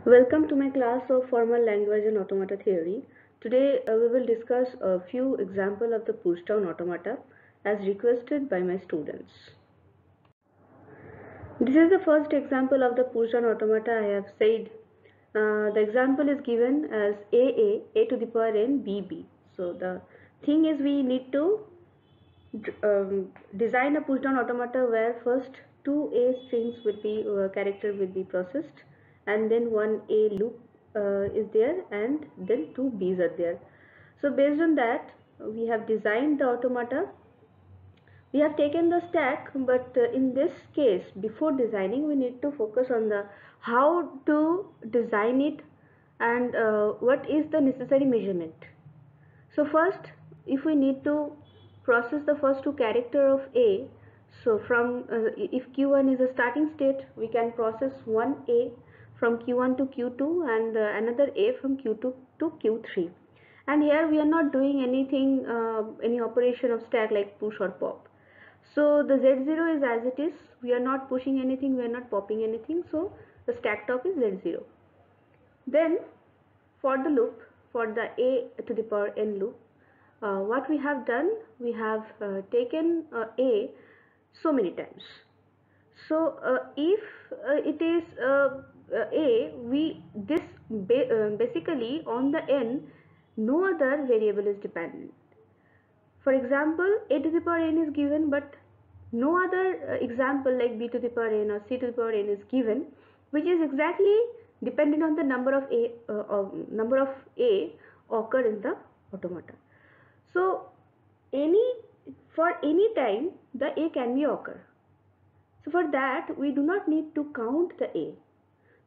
Welcome to my class of Formal Language and Automata Theory. Today we will discuss a few examples of the push-down automata as requested by my students. This is the first example of the push-down automata. I have said the example is given as a to the power n, bb. So the thing is we need to design a push-down automata where first two a strings will be character will be processed, and then one a loop is there, and then two b's are there. So based on that, we have designed the automata. We have taken the stack, but in this case, before designing, we need to focus on the how to design it and what is the necessary measurement. So first, if we need to process the first two character of A, so from if Q1 is a starting state, we can process one A from Q1 to Q2 and another A from Q2 to Q3. And here we are not doing anything, any operation of stack like push or pop. So the Z0 is as it is. We are not pushing anything, we are not popping anything. So the stack top is Z0. Then for the loop, for the a to the power n loop, what we have done, we have taken a so many times. So if it is a, we this basically on the n, no other variable is dependent. For example, a to the power n is given, but no other example like b to the power n or c to the power n is given, which is exactly dependent on the number of a occur in the automata. So for any time the a can be occur. So for that we do not need to count the a.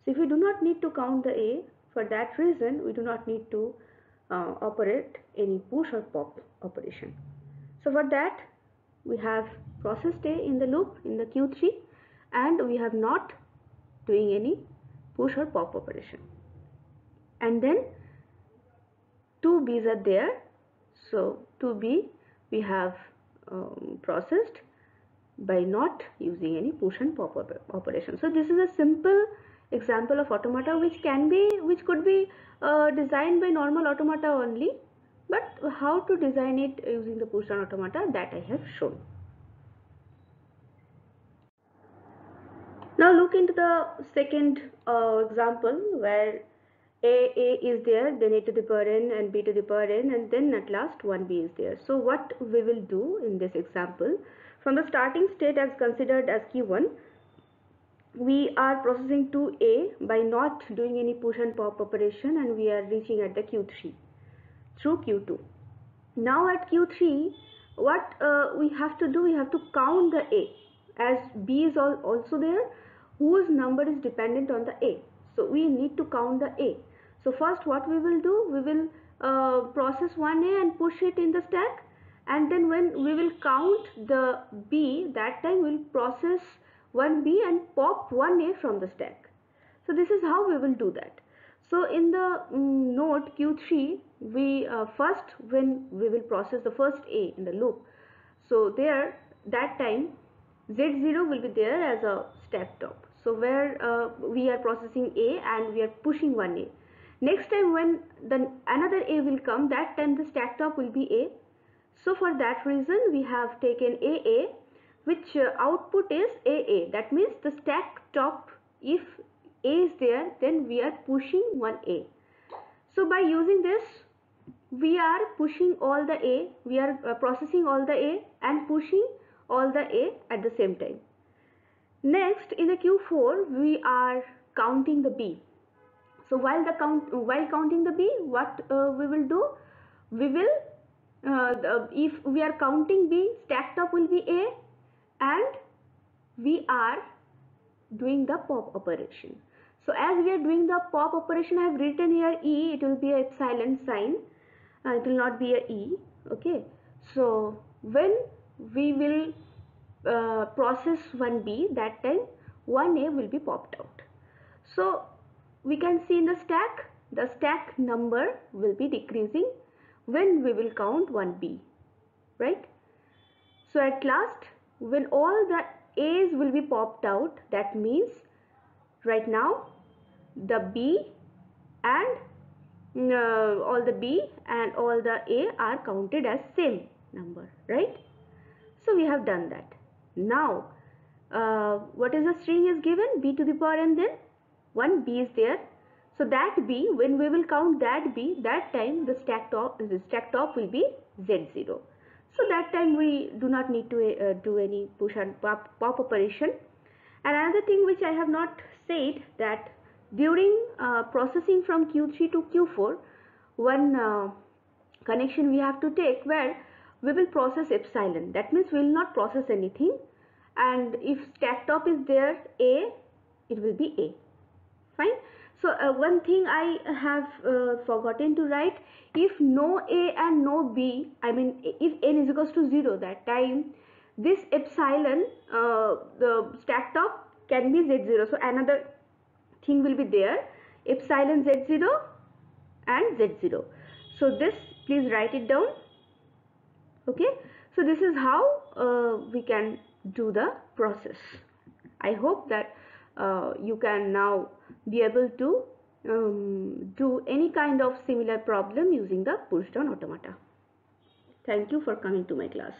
So if we do not need to count the a, for that reason we do not need to operate any push or pop operation. So for that we have processed a in the loop in the Q3, and we have not doing any push or pop operation. And then two b's are there, so 2b we have processed by not using any push and pop operation. So this is a simple example of automata which could be designed by normal automata only, but how to design it using the push down automata, that I have shown. Now look into the second example where a is there, then a to the power n and b to the power n, and then at last 1b is there. So what we will do in this example, from the starting state as considered as Q1, we are processing 2a by not doing any push and pop operation, and we are reaching at the Q3 through Q2. Now at Q3, what we have to do, we have to count the a, as b is also there, whose number is dependent on the a. So we need to count the a. So first what we will do, we will process 1a and push it in the stack, and then when we will count the b, that time we will process 1b and pop 1a from the stack. So this is how we will do that. So in the node Q3, we first, when we will process the first a in the loop, so there that time Z0 will be there as a stack top. So where we are processing a and we are pushing 1a. Next time when another a will come, that time the stack top will be a. So for that reason we have taken a, which output is a. That means the stack top, if a is there, then we are pushing 1a. So by using this, we are pushing all the a, we are processing all the a and pushing all the a at the same time. Next, in the Q4, we are counting the b. So while counting the b, what we will do, we will if we are counting b, stack top will be a, and we are doing the pop operation. So as we are doing the pop operation, I have written here e, it will be a silent sign, it will not be a e. Okay, so when we will process 1b, that time 1a will be popped out. So we can see in the stack number will be decreasing when we will count 1b, right? So at last, when all the a's will be popped out, that means right now the B and all the B and all the A are counted as same number, right? So we have done that. Now what is the string is given? B to the power and then one B is there. So that B, when we will count that B, that time the stack top will be Z0. So that time we do not need to do any push and pop operation. And another thing which I have not said, that during processing from Q3 to Q4, one connection we have to take where we will process epsilon. That means we will not process anything, and if stack top is there A, it will be A. Fine. So one thing I have forgotten to write, if no A and no B, I mean if n is equals to 0, that time this epsilon, the stack top can be Z0. So another thing will be there, epsilon Z0 and Z0. So this, please write it down. Okay. So this is how we can do the process. I hope that you can now be able to do any kind of similar problem using the push down automata. Thank you for coming to my class.